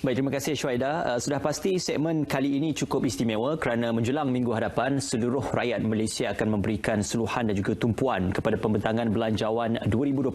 Baik, terima kasih Syuaida. Sudah pasti segmen kali ini cukup istimewa kerana menjelang minggu hadapan seluruh rakyat Malaysia akan memberikan seluhan dan juga tumpuan kepada pembentangan Belanjawan 2021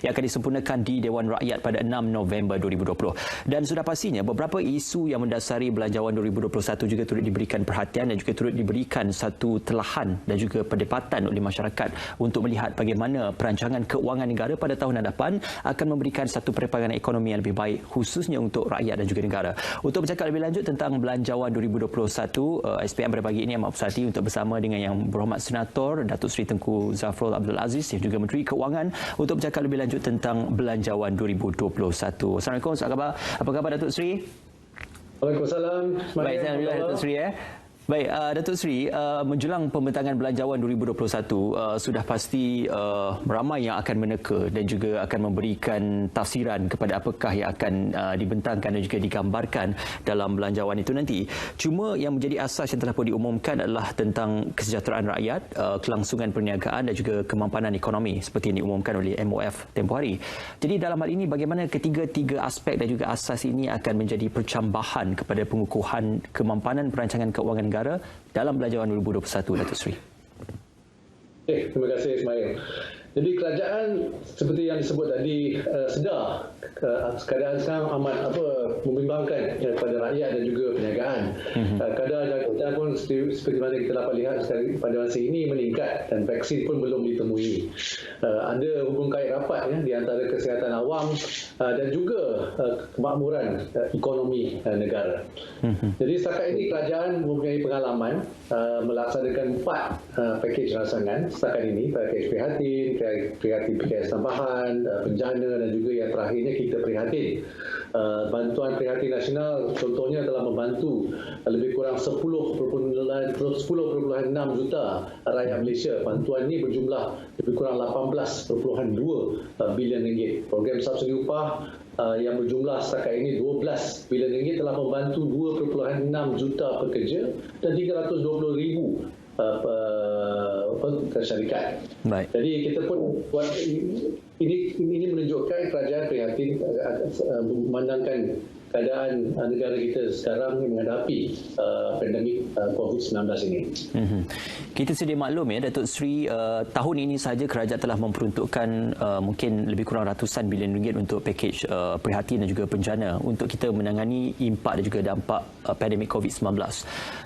yang akan disempurnakan di Dewan Rakyat pada 6 November 2020. Dan sudah pastinya beberapa isu yang mendasari Belanjawan 2021 juga turut diberikan perhatian dan juga turut diberikan satu telahan dan juga pendapatan oleh masyarakat untuk melihat bagaimana perancangan keuangan negara pada tahun hadapan akan memberikan satu perepangan ekonomi yang lebih baik khususnya untuk rakyat dan juga negara. Untuk bercakap lebih lanjut tentang Belanjawan 2021, SPM berbagi ini amat bersati untuk bersama dengan Yang Berhormat Senator Datuk Seri Tengku Zafrul Abdul Aziz yang juga Menteri Keuangan untuk bercakap lebih lanjut tentang Belanjawan 2021. Assalamualaikum, apa khabar? Apa khabar Datuk Seri? Waalaikumsalam. Baik, alhamdulillah Datuk Seri. Baik, Datuk Seri, menjelang pembentangan Belanjawan 2021, sudah pasti ramai yang akan meneka dan juga akan memberikan tafsiran kepada apakah yang akan dibentangkan dan juga digambarkan dalam Belanjawan itu nanti. Cuma yang menjadi asas yang telah pun diumumkan adalah tentang kesejahteraan rakyat, kelangsungan perniagaan dan juga kemampanan ekonomi seperti yang diumumkan oleh MOF tempoh hari. Jadi dalam hal ini bagaimana ketiga-tiga aspek dan juga asas ini akan menjadi percambahan kepada pengukuhan kemampanan perancangan keuangan negara dalam Belanjawan 2021, Datuk Seri? Terima kasih Ismail. Jadi kerajaan seperti yang disebut tadi sedar keadaan sekarang amat membimbangkan kepada rakyat dan juga perniagaan. Kadar jangkitan pun seperti mana kita dapat lihat pada masa ini meningkat dan vaksin pun belum ditemui. Ada hubung kait rapat di antara kesihatan awam dan juga kemakmuran ekonomi negara. Jadi setakat ini kerajaan mempunyai pengalaman melaksanakan 4 pakej rancangan setakat ini, pakej prihatin, prihatin PKS tambahan, bencana dan juga yang terakhirnya kita prihatin. Bantuan prihatin nasional contohnya telah membantu lebih kurang 10.6 juta rakyat Malaysia. Bantuan ini berjumlah lebih kurang 18.2 bilion ringgit. Program subsidi upah yang berjumlah setakat ini 12 bilion ringgit telah membantu 2.6 juta pekerja dan 320,000 syarikat. Baik. Jadi kita pun buat ini menunjukkan kerajaan prihatin memandangkan keadaan negara kita sekarang menghadapi pandemik COVID-19 ini. Kita sedia maklum ya Datuk Seri, tahun ini sahaja kerajaan telah memperuntukkan mungkin lebih kurang ratusan bilion ringgit untuk pakej prihatin dan juga bencana untuk kita menangani impak dan juga dampak pandemik COVID-19.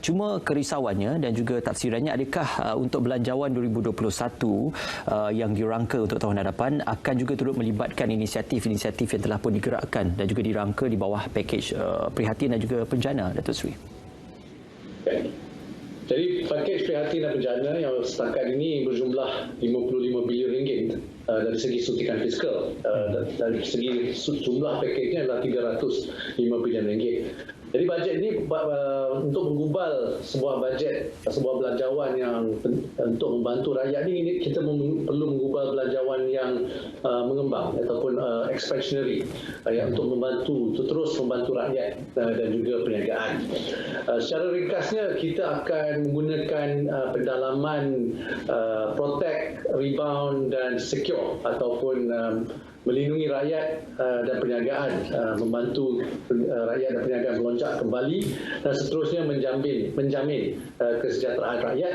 Cuma kerisauannya dan juga tafsirannya, adakah untuk Belanjawan 2021 yang dirangka untuk tahun hadapan akan juga turut melibatkan inisiatif-inisiatif yang telah pun digerakkan dan juga dirangka di bawah pakej prihatin dan juga bencana, Datuk Seri? Jadi pakej prihatin dan bencana yang setakat ini berjumlah 55 bilion ringgit dari segi suntikan fiskal. Dari segi jumlah pakejnya adalah 305 bilion ringgit. Jadi bajet ini untuk menggubal sebuah bajet, sebuah belanjawan yang untuk membantu rakyat ini kita perlu menggubal belanjawan yang mengembang ataupun expansionary untuk membantu, terus membantu rakyat dan juga perniagaan. Secara ringkasnya kita akan menggunakan pendalaman protect, rebound dan secure ataupun melindungi rakyat dan perniagaan, membantu rakyat dan perniagaan melonjak kembali dan seterusnya menjamin kesejahteraan rakyat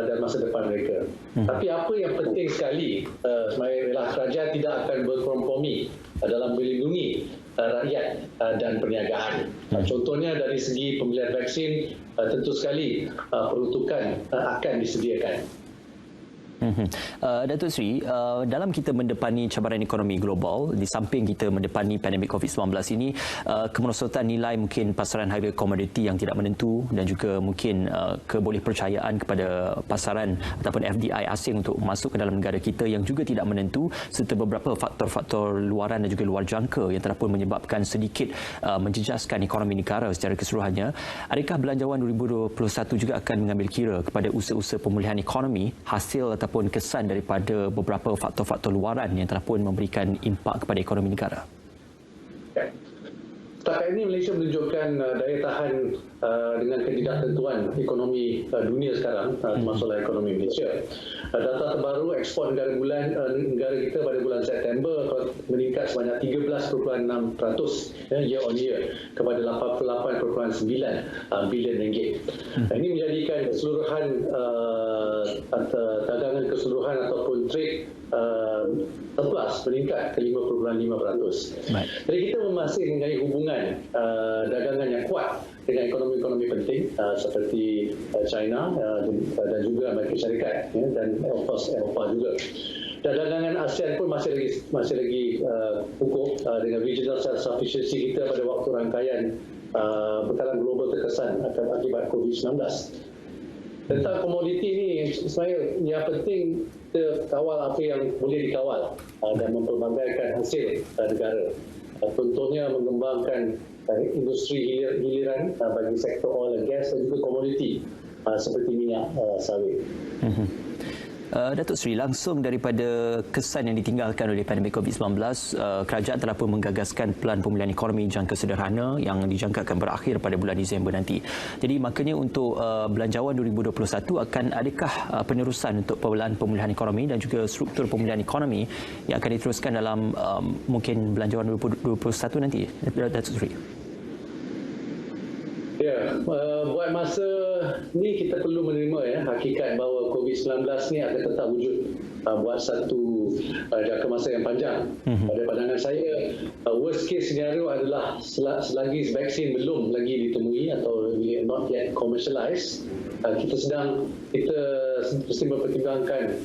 dan masa depan mereka. Tapi apa yang penting sekali ialah kerajaan tidak akan berkompromi dalam melindungi rakyat dan perniagaan. Contohnya dari segi pembelian vaksin, tentu sekali peruntukan akan disediakan. Datuk Seri, dalam kita mendepani cabaran ekonomi global, di samping kita mendepani pandemik COVID-19 ini, kemerosotan nilai mungkin pasaran harga komoditi yang tidak menentu dan juga mungkin kebolehpercayaan kepada pasaran ataupun FDI asing untuk masuk ke dalam negara kita yang juga tidak menentu, serta beberapa faktor-faktor luaran dan juga luar jangka yang telah pun menyebabkan sedikit menjejaskan ekonomi negara secara keseluruhannya. Adakah Belanjawan 2021 juga akan mengambil kira kepada usaha-usaha pemulihan ekonomi hasil ataupun kesan daripada beberapa faktor-faktor luaran yang telah pun memberikan impak kepada ekonomi negara? Setakat setakat ini Malaysia menunjukkan daya tahan dengan ketidaktentuan ekonomi dunia sekarang, termasuklah ekonomi Malaysia. Data terbaru ekspor negara kita pada bulan September meningkat sebanyak 13.6% year on year kepada 88.9 bilion ringgit. Ini menjadikan keseluruhan dagangan keseluruhan ataupun trade surplus meningkat ke 5.5%. Jadi kita masih mempunyai hubungan dagangan yang kuat dengan ekonomi-ekonomi penting seperti China dan juga Amerika Syarikat dan of course Eropah juga. Dan dagangan ASEAN pun masih lagi kukuh dengan regional self-sufficiency kita pada waktu rangkaian bekalan global terkesan akibat COVID-19. Tentang komoditi ini sebenarnya yang penting kita kawal apa yang boleh dikawal dan memperbagaikan hasil negara. Contohnya mengembangkan industri hiliran bagi sektor oil and gas dan juga komoditi seperti minyak sawit. Datuk Seri, langsung daripada kesan yang ditinggalkan oleh pandemik COVID-19, kerajaan telah pun menggagaskan pelan pemulihan ekonomi jangka sederhana yang dijangkakan berakhir pada bulan Disember nanti. Jadi maknanya untuk belanjawan 2021 akan adakah penerusan untuk pemulihan ekonomi dan juga struktur pemulihan ekonomi yang akan diteruskan dalam mungkin belanjawan 2021 nanti, Datuk Seri? Ya, buat masa ni kita perlu menerima hakikat bahawa COVID-19 ni akan tetap wujud buat satu jangka masa yang panjang. Pada pandangan saya, worst case scenario adalah selagi vaksin belum lagi ditemui atau not yet commercialized, kita mesti mempertimbangkan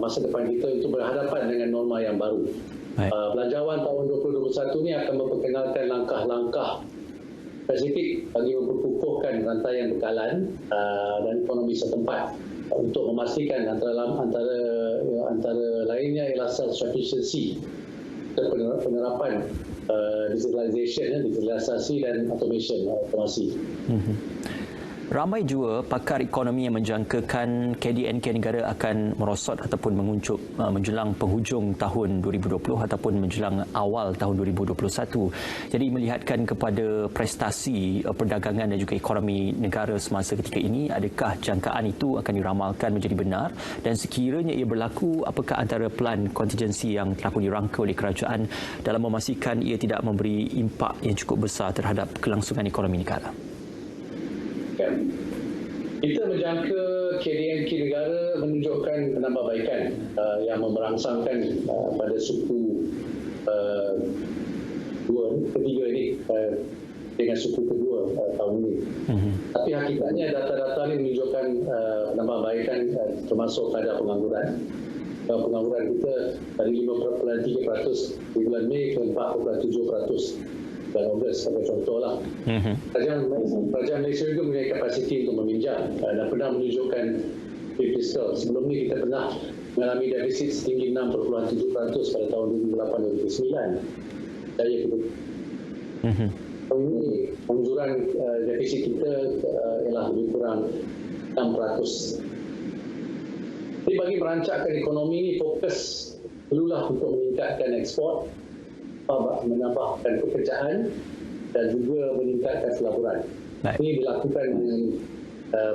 masa depan kita untuk berhadapan dengan norma yang baru. Belanjawan tahun 2021 ni akan memperkenalkan langkah-langkah spesifik bagi memperkukuhkan rantaian bekalan dan ekonomi setempat untuk memastikan antara lainnya ialah self-sufficiency dan penerapan digitalisasi dan otomasi. Ramai juga pakar ekonomi yang menjangkakan KDNK negara akan merosot ataupun menguncup menjelang penghujung tahun 2020 ataupun menjelang awal tahun 2021. Jadi melihatkan kepada prestasi perdagangan dan juga ekonomi negara semasa ketika ini, adakah jangkaan itu akan diramalkan menjadi benar, dan sekiranya ia berlaku, apakah antara pelan kontingensi yang telah pun dirangka oleh kerajaan dalam memastikan ia tidak memberi impak yang cukup besar terhadap kelangsungan ekonomi negara? Kita menjangka KDNK negara menunjukkan penambahbaikan yang memerangsangkan pada suku ketiga ini dengan suku kedua tahun ini. Tapi hakikatnya data-data ini menunjukkan penambahbaikan termasuk kadar pengangguran. Pengangguran kita dari 5.3% di bulan Mei ke 4.7% bulan Ogos sebagai contohlah. Kerajaan Malaysia juga mempunyai kapasiti untuk meminjam dan pernah menunjukkan fiskal. Sebelum ini kita pernah mengalami defisit setinggi 6.7% pada tahun 2008-2009. Saya tahun ini pengujuran defisit kita ialah lebih kurang 6%. Jadi bagi merancangkan ekonomi ini, fokus perlulah untuk meningkatkan ekspor, menambahkan pekerjaan dan juga meningkatkan pelaburan. Ini dilakukan dengan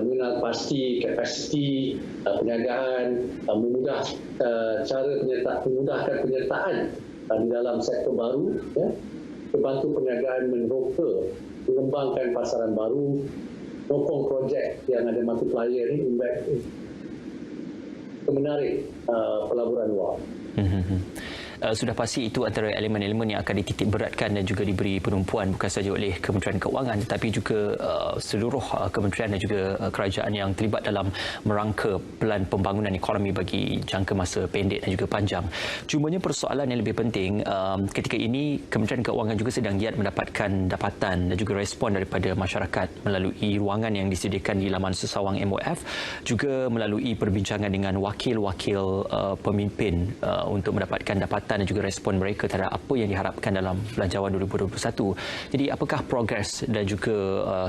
mengenal pasti kapasiti perniagaan, memudahkan penyertaan di dalam sektor baru, membantu perniagaan meneroka, mengembangkan pasaran baru, sokong projek yang ada multiplier ini, menarik pelaburan luar. Sudah pasti itu antara elemen-elemen yang akan dititik beratkan dan juga diberi penumpuan bukan sahaja oleh Kementerian Keuangan tetapi juga seluruh kementerian dan juga kerajaan yang terlibat dalam merangka pelan pembangunan ekonomi bagi jangka masa pendek dan juga panjang. Cumanya persoalan yang lebih penting, ketika ini Kementerian Keuangan juga sedang giat mendapatkan dapatan dan juga respon daripada masyarakat melalui ruangan yang disediakan di laman sesawang MOF, juga melalui perbincangan dengan wakil-wakil pemimpin untuk mendapatkan dapatan dan juga respon mereka terhadap apa yang diharapkan dalam belanjawan 2021. Jadi apakah progres dan juga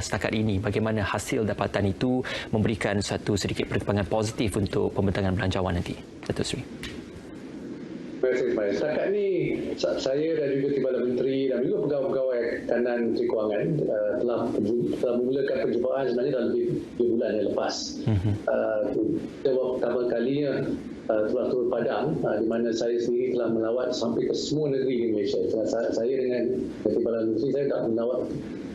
setakat ini, bagaimana hasil dapatan itu memberikan satu sedikit perkembangan positif untuk pembentangan belanjawan nanti, Datuk Seri? Terima kasih Ismail. Setakat ni saya dan juga Timbalan Menteri dan juga pegawai-pegawai kanan Menteri Kewangan telah memulakan perjumpaan sebenarnya dalam lebih 2 bulan yang lepas. Kita pertama kalinya telah turun padang di mana saya sendiri telah melawat sampai ke semua negeri di Malaysia. Saya dengan Timbalan Menteri saya dah melawat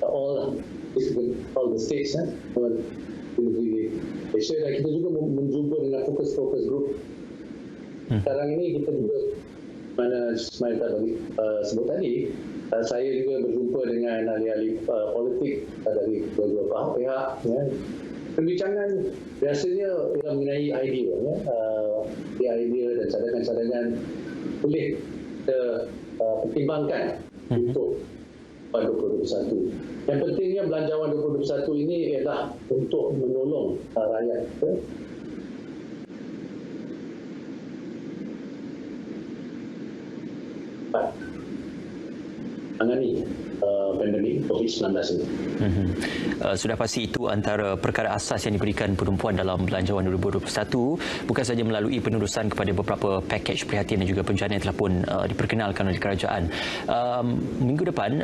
all the states di negeri Malaysia, dan kita juga menjumpa dengan fokus group. Sekarang ini kita juga, mana Ismail tadi sebut tadi, saya juga berjumpa dengan ahli-ahli politik dari kedua-dua pihak. Perbincangan biasanya ialah mengenai idea, idea dan cadangan-cadangan boleh kita pertimbangkan untuk 2021. Yang pentingnya belanjawan 2021 ini ialah untuk menolong rakyat. Menangani pandemik COVID-19 ini. Sudah pasti itu antara perkara asas yang diberikan penumpuan dalam Belanjawan 2021, bukan sahaja melalui penerusan kepada beberapa pakej perhatian dan juga penjana yang telah pun diperkenalkan oleh kerajaan. Minggu depan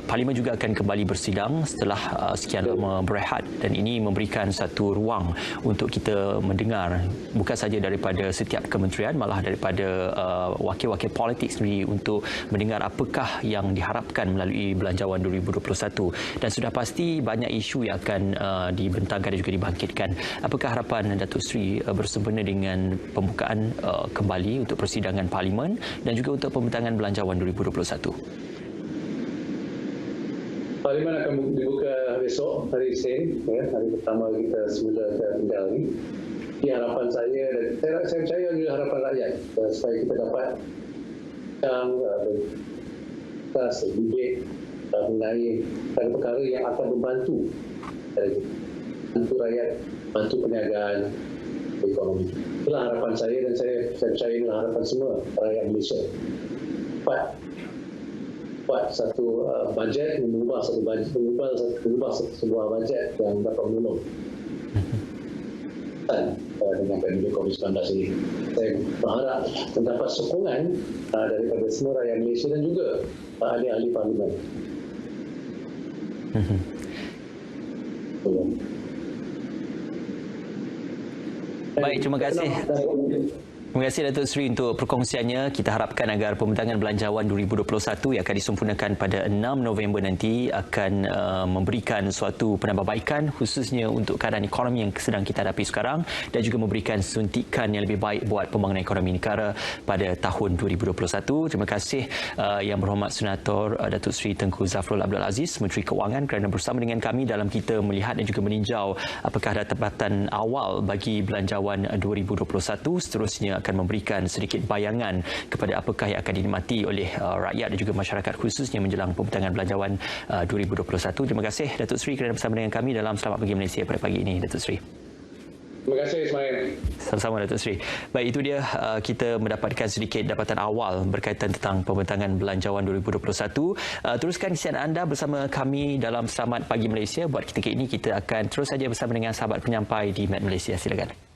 Parlimen juga akan kembali bersidang setelah sekian lama berehat, dan ini memberikan satu ruang untuk kita mendengar bukan sahaja daripada setiap kementerian, malah daripada wakil-wakil politik sendiri untuk mendengar apakah yang diharapkan melalui Belanjawan 2021, dan sudah pasti banyak isu yang akan dibentangkan dan juga dibangkitkan. Apakah harapan Datuk Seri bersempena dengan pembukaan kembali untuk persidangan Parlimen dan juga untuk pembentangan Belanjawan 2021? Parlimen akan dibuka besok, hari Isnin, hari pertama kita semula tinggal ni. Ini harapan saya, dan saya percaya juga harapan rakyat, supaya kita dapat debate mengenai perkara yang akan membantu rakyat, bantu perniagaan ekonomi. Itulah harapan saya, dan saya percaya inilah harapan semua rakyat Malaysia. Buat satu bajet, mengubah sebuah bajet yang dapat menolong dengan pandemik COVID-19 ini. Saya berharap mendapat sokongan daripada semua rakyat Malaysia dan juga ahli-ahli Parlimen. Baik, terima kasih. Terima kasih Datuk Seri untuk perkongsiannya. Kita harapkan agar pembentangan Belanjawan 2021 yang akan disempurnakan pada 6 November nanti akan memberikan suatu penambahbaikan khususnya untuk keadaan ekonomi yang sedang kita hadapi sekarang, dan juga memberikan suntikan yang lebih baik buat pembangunan ekonomi negara pada tahun 2021. Terima kasih Yang Berhormat Senator Datuk Seri Tengku Zafrul Abdul Aziz, Menteri Keuangan, kerana bersama dengan kami dalam kita melihat dan juga meninjau apakah dapatan awal bagi Belanjawan 2021. Seterusnya akan memberikan sedikit bayangan kepada apakah yang akan dinikmati oleh rakyat dan juga masyarakat khususnya menjelang pembentangan Belanjawan 2021. Terima kasih Datuk Seri kerana bersama dengan kami dalam Selamat Pagi Malaysia pada pagi ini, Datuk Seri. Terima kasih Ismail. Sama-sama Datuk Seri. Baik, itu dia kita mendapatkan sedikit dapatan awal berkaitan tentang pembentangan Belanjawan 2021. Teruskan kesian anda bersama kami dalam Selamat Pagi Malaysia. Buat ketika ini kita akan terus saja bersama dengan sahabat penyampai di Met Malaysia. Silakan.